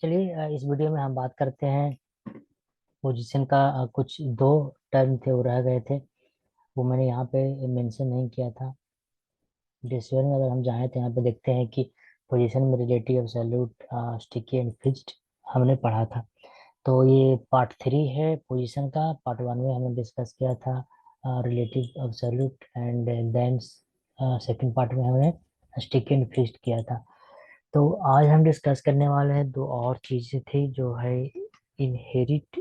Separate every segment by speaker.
Speaker 1: चलिए इस वीडियो में हम बात करते हैं पोजीशन का। कुछ दो टर्म थे वो रह गए थे, वो मैंने यहाँ पे मेंशन नहीं किया था। डिस्कशन में अगर हम जाएं तो यहाँ पे देखते हैं कि पोजीशन में relative absolute sticky and fixed हमने पढ़ा था। तो ये पार्ट 3 है पोजीशन का। पार्ट 1 में हमने डिस्कस किया था relative absolute and then second part में हमने स्टिकी एंड फिक्स्ड किया था। तो आज हम डिस्कस करने वाले हैं दो और चीजें थी जो है इनहेरिट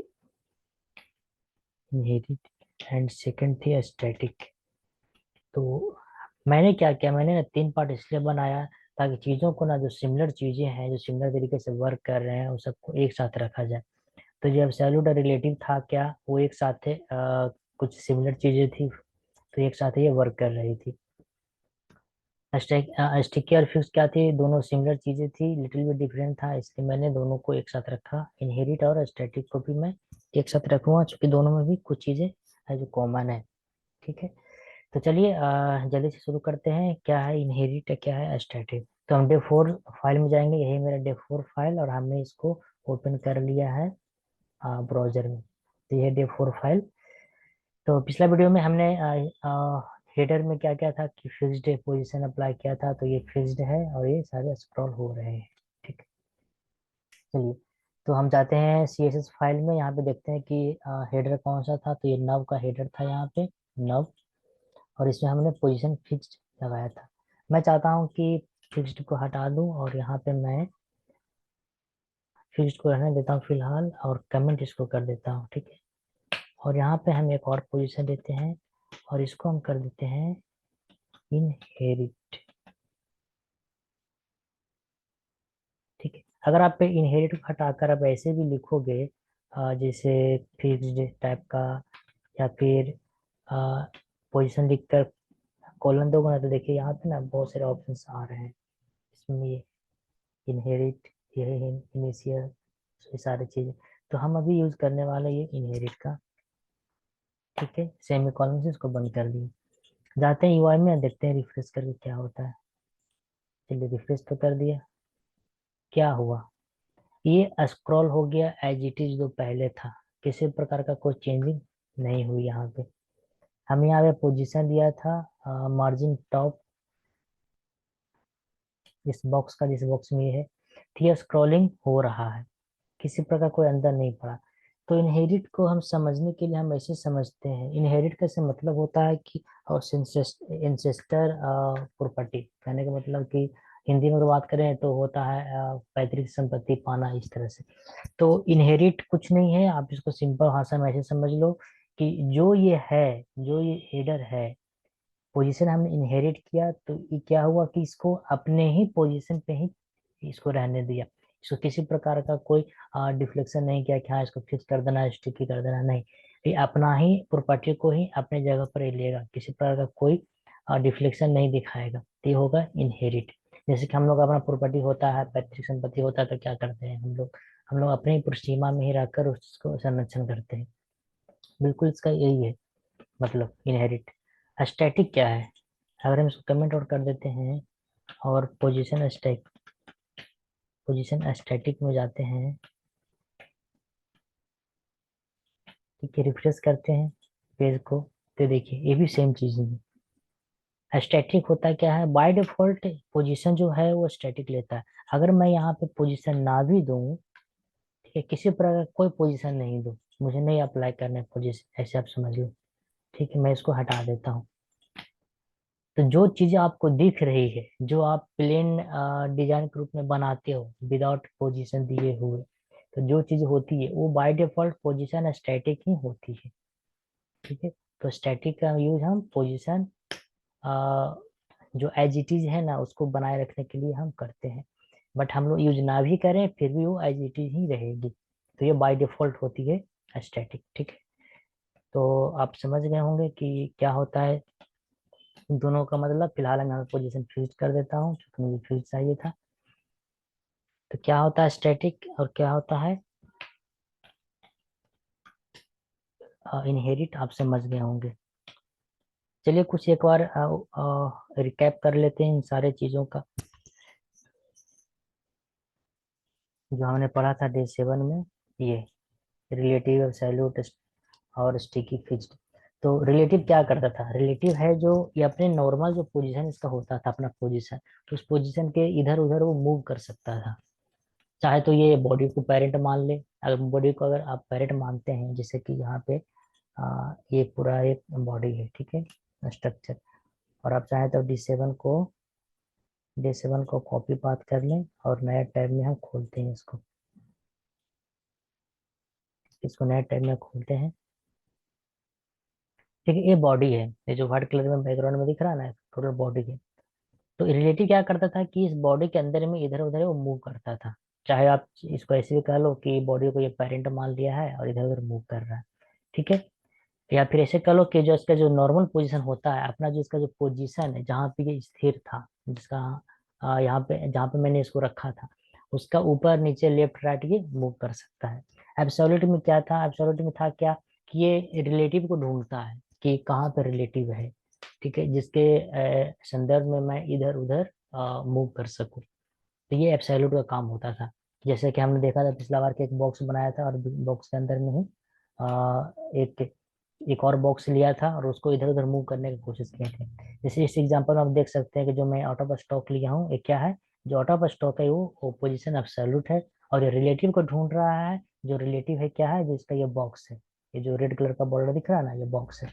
Speaker 1: इनहेरिट एंड सेकंड थी स्टैटिक। तो मैंने क्या किया, मैंने ना 3 पार्ट इसलिए बनाया ताकि चीजों को ना, जो सिमिलर चीजें हैं जो सिमिलर तरीके से वर्क कर रहे हैं उन सबको एक साथ रखा जाए। तो जो एब्सोल्यूट और रिलेटिव था क्या, वो एक साथ थे, कुछ सिमिलर चीजें थी तो एक साथ ये वर्क कर रही थी। स्टिकी और फिक्स क्या थी, दोनों सिमिलर चीजें थी, लिटिल बिट डिफरेंट था, इसलिए मैंने दोनों को एक साथ रखा। इनहेरिट और स्टैटिक को भी मैं एक साथ रखूंगा क्योंकि दोनों में भी कुछ चीजें है जो कॉमन है। ठीक है, तो चलिए जल्दी से शुरू करते हैं। क्या है इनहेरिट, क्या है स्टैटिक। तो हम डे 4 फाइल में जाएंगे, यही मेरा डे 4 फाइल और हमने इसको ओपन कर लिया है ब्राउजर में। तो ये डे 4 फाइल। तो पिछला वीडियो में हमने हेडर में क्या क्या था कि फिक्स्ड पोजीशन अप्लाई किया था, तो ये फिक्स्ड है और ये सारे स्क्रॉल हो रहे हैं। ठीक, चलिए तो हम जाते हैं CSS फाइल में। यहाँ पे देखते हैं कि हेडर कौन सा था, तो ये नव का हेडर था यहाँ पे, नव। और इसमें हमने पोजीशन फिक्स्ड लगाया था। मैं चाहता हूँ कि फिक्स्ड को हटा दूँ और यहाँ पे मैं फिक्स्ड को रहने देता हूँ फिलहाल और कमेंट इसको कर देता हूँ। ठीक है, और यहाँ पे हम एक और पोजीशन देते हैं और इसको हम कर देते हैं इनहेरिट। ठीक है, अगर आप इनहेरिट को हटाकर अब ऐसे भी लिखोगे जैसे फिक्स्ड टाइप का, या फिर पोजीशन लिखकर कॉलन दोगे ना, तो देखिए यहाँ पे ना बहुत सारे ऑप्शंस आ रहे हैं इसमें। ये इनहेरिट, ये इनिशियल, ये सारी चीजें। तो हम अभी यूज करने वाले ये इनहेरिट का। ठीक है, सेमी कॉलन से इसको बंद कर दिए। जाते हैं यूआई में, देखते हैं रिफ्रेश करके क्या होता है। चलिए रिफ्रेश तो कर दिया, क्या हुआ, ये स्क्रॉल हो गया एज इट इज जो पहले था। किसी प्रकार का कोई चेंजिंग नहीं हुई यहाँ पे। हम यहाँ पे पोजीशन दिया था मार्जिन टॉप, इस बॉक्स का, जिस बॉक्स में ये है। ठीक है, स्क्रॉलिंग हो रहा है, किसी प्रकार कोई अंदर नहीं पड़ा। तो इनहेरिट को हम समझने के लिए हम ऐसे समझते हैं, इनहेरिट का से मतलब होता है कि इंसेस्टर प्रॉपर्टी, कहने का मतलब कि हिंदी में अगर बात करें तो होता है पैतृक संपत्ति पाना, इस तरह से। तो इनहेरिट कुछ नहीं है, आप इसको सिंपल भाषा में ऐसे समझ लो कि जो ये है, जो ये हेडर है, पोजीशन हमने इनहेरिट किया तो ये क्या हुआ कि इसको अपने ही पोजीशन पे ही इसको रहने दिया। इसको किसी प्रकार का कोई डिफ्लेक्शन नहीं किया कि हाँ इसको फिक्स कर देना, स्टिकी कर देना, नहीं। ये अपना ही प्रॉपर्टी को ही अपने जगह पर ही लेगा, किसी प्रकार का कोई डिफ्लेक्शन नहीं दिखाएगा। तो ये होगा इनहेरिट। जैसे कि हम लोग अपना प्रॉपर्टी होता है, पैतृक संपत्ति होता है, तो क्या करते हैं हम लोग अपने ही सीमा में ही रहकर उसको संरक्षण करते हैं। बिल्कुल इसका यही है मतलब इनहेरिट। स्टैटिक क्या है, अगर हम इसको कमेंट आउट कर देते हैं और पोजीशन स्टैटिक में जाते हैं, ठीक है, रिफ्रेश करते हैं पेज को, तो देखिए ये भी सेम चीज है। स्टैटिक होता क्या है, बाय डिफॉल्ट पोजीशन जो है वो स्टैटिक लेता है। अगर मैं यहाँ पे पोजीशन ना भी दूं, ठीक है, किसी प्रकार का कोई पोजीशन नहीं दूं, मुझे नहीं अप्लाई करना है पोजीशन, ऐसे आप समझ लो। ठीक है, मैं इसको हटा देता हूँ। तो जो चीजें आपको दिख रही है, जो आप प्लेन डिजाइन के रूप में बनाते हो विदाउट पोजीशन दिए हुए, तो जो चीज होती है वो बाय डिफॉल्ट पोजीशन स्टैटिक ही होती है। ठीक है, तो स्टैटिक का यूज हम पोजीशन जो एज इट इज है ना उसको बनाए रखने के लिए हम करते हैं। बट हम लोग यूज ना भी करें फिर भी वो एज इट इज ही रहेगी। तो ये बाय डिफॉल्ट होती है स्टैटिक। ठीक है, तो आप समझ गए होंगे कि क्या होता है इन दोनों का मतलब। फिलहाल मैं यहाँ पोजीशन फिक्स कर देता हूँ क्योंकि मुझे फिक्स चाहिए था। तो क्या होता है स्टैटिक और क्या होता है इनहेरिट, आप समझ गए होंगे। चलिए कुछ एक बार रिकैप कर लेते हैं इन सारे चीजों का। जो हमने पढ़ा था डे 7 में, ये रिलेटिव, एब्सोल्यूट और स्टिकी फिक्स्ड। तो रिलेटिव क्या करता था? रिलेटिव है जो ये अपने नॉर्मल जो पोजीशन इसका होता था, अपना पोजीशन, तो उस पोजीशन के इधर उधर वो मूव कर सकता था। चाहे तो ये बॉडी को पेरेंट मान ले, अगर बॉडी को अगर आप पेरेंट मानते हैं, जैसे कि यहाँ पे ये पूरा एक बॉडी है, ठीक है, स्ट्रक्चर, और आप चाहें तो डी 7 को कॉपी पाथ कर लें और नया टैब में हम खोलते हैं इसको। इसको नया टैब में खोलते हैं, ठीक है। ये बॉडी है, ये जो व्हाइट कलर में बैकग्राउंड में दिख रहा है ना, टोटल बॉडी है। तो रिलेटिव क्या करता था कि इस बॉडी के अंदर में इधर उधर वो मूव करता था। चाहे आप इसको ऐसे भी कह लो कि बॉडी को ये पेरेंट मान लिया है और इधर उधर मूव कर रहा है, ठीक है। या फिर ऐसे कह लो कि जो इसका जो नॉर्मल पोजीशन होता है अपना, जो इसका जो पोजीशन है जहाँ पे ये स्थिर था, जिसका यहाँ पे जहाँ पे मैंने इसको रखा था, उसका ऊपर नीचे लेफ्ट राइट ये मूव कर सकता है। एब्सोल्यूट में क्या था? एब्सोल्यूट में था क्या कि ये रिलेटिव को ढूंढता है कि कहाँ पे रिलेटिव है, ठीक है, जिसके संदर्भ में मैं इधर उधर मूव कर सकूं। तो ये एब्सोल्यूट का काम होता था। जैसे कि हमने देखा था पिछला बार, के एक बॉक्स बनाया था और बॉक्स के अंदर में ही एक एक और बॉक्स लिया था और उसको इधर उधर मूव करने की कोशिश किए थे। जैसे इस एग्जांपल में आप देख सकते हैं कि जो मैं आउट ऑफ स्टॉक लिया हूँ, ये क्या है? जो आउट ऑफ स्टॉक है वो पोजीशन एब्सोल्यूट है, और ये रिलेटिव को ढूंढ रहा है। जो रिलेटिव है क्या है? जो इसका ये बॉक्स है, ये जो रेड कलर का बॉर्डर दिख रहा है ना, ये बॉक्स है,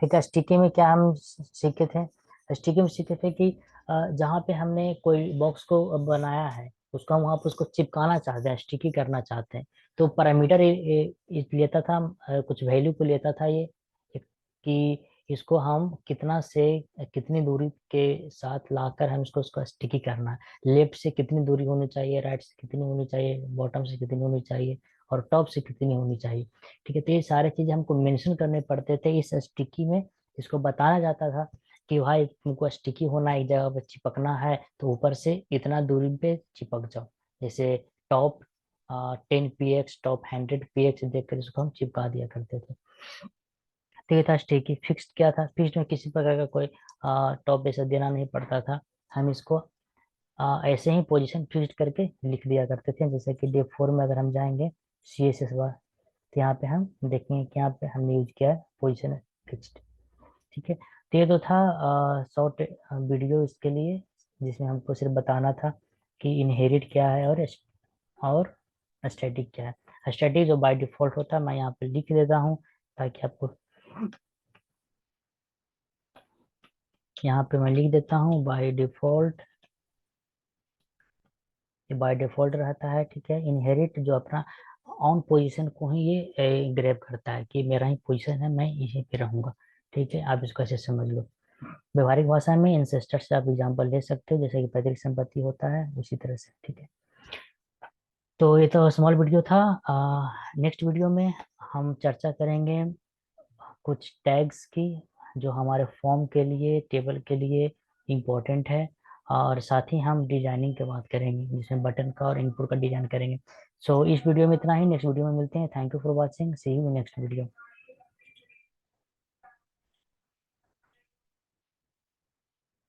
Speaker 1: ठीक है। स्टिकी में क्या हम सीखे थे? स्टिकी में सीखे थे कि जहाँ पे हमने कोई बॉक्स को बनाया है, उसको हम वहाँ पे उसको चिपकाना चाहते हैं, स्टिकी करना चाहते हैं। तो पैरामीटर लेता था, कुछ वैल्यू को लेता था ये, कि इसको हम कितना से कितनी दूरी के साथ लाकर हम इसको उसको स्टिकी करना है। लेफ्ट से कितनी दूरी होनी चाहिए, राइट से कितनी होनी चाहिए, बॉटम से कितनी होनी चाहिए, और टॉप से कितनी होनी चाहिए, ठीक है। तो ये सारे चीजें हमको मेंशन करने पड़ते थे इस स्टिकी में। इसको बताया जाता था कि भाई तुमको स्टिकी होना, एक जगह पे चिपकना है तो ऊपर से इतना दूरी पे चिपक जाओ। जैसे टॉप 10 px, टॉप 100 px देख कर इसको हम चिपका दिया करते थे। तो ये था स्टिकी। फिक्स्ड क्या था? फिक्स्ड में किसी प्रकार का कोई टॉप ऐसा देना नहीं पड़ता था। हम इसको ऐसे ही पोजीशन फिक्स्ड करके लिख दिया करते थे। जैसे कि डे 4 में अगर हम जाएंगे CSS, तो यहाँ पे हम देखेंगे कि यहाँ पे हमने यूज किया है पोजिशन फिक्स्ड, ठीक है। तो ये तो था शॉर्ट वीडियो इसके लिए, जिसमें हमको सिर्फ बताना था कि इनहेरिट क्या है और स्टैटिक क्या है। स्टैटिक जो बाय डिफॉल्ट होता है, मैं यहाँ पे लिख देता हूँ ताकि आपको, यहाँ पे मैं लिख देता हूँ बाय डिफॉल्ट, ये बाय डिफॉल्ट रहता है, ठीक है। इनहेरिट जो अपना ऑन पोजीशन को ही ये ग्रैब करता है कि मेरा ही पोजीशन है, मैं यहीं पे रहूंगा, ठीक है। आप इसको ऐसे समझ लो। व्यवहारिक भाषा में इंसेस्टर से आप एग्जांपल ले सकते हो, जैसे कि पैतृक संपत्ति होता है उसी तरह से, ठीक है। तो ये तो स्मॉल वीडियो था। नेक्स्ट वीडियो में हम चर्चा करेंगे कुछ टैग्स की, जो हमारे फॉर्म के लिए, टेबल के लिए इम्पोर्टेंट है। और साथ ही हम डिजाइनिंग की बात करेंगे, जिसमें बटन का और इनपुट का डिजाइन करेंगे। सो इस वीडियो में इतना ही। नेक्स्ट वीडियो में मिलते हैं। Thank you for watching, see you next video.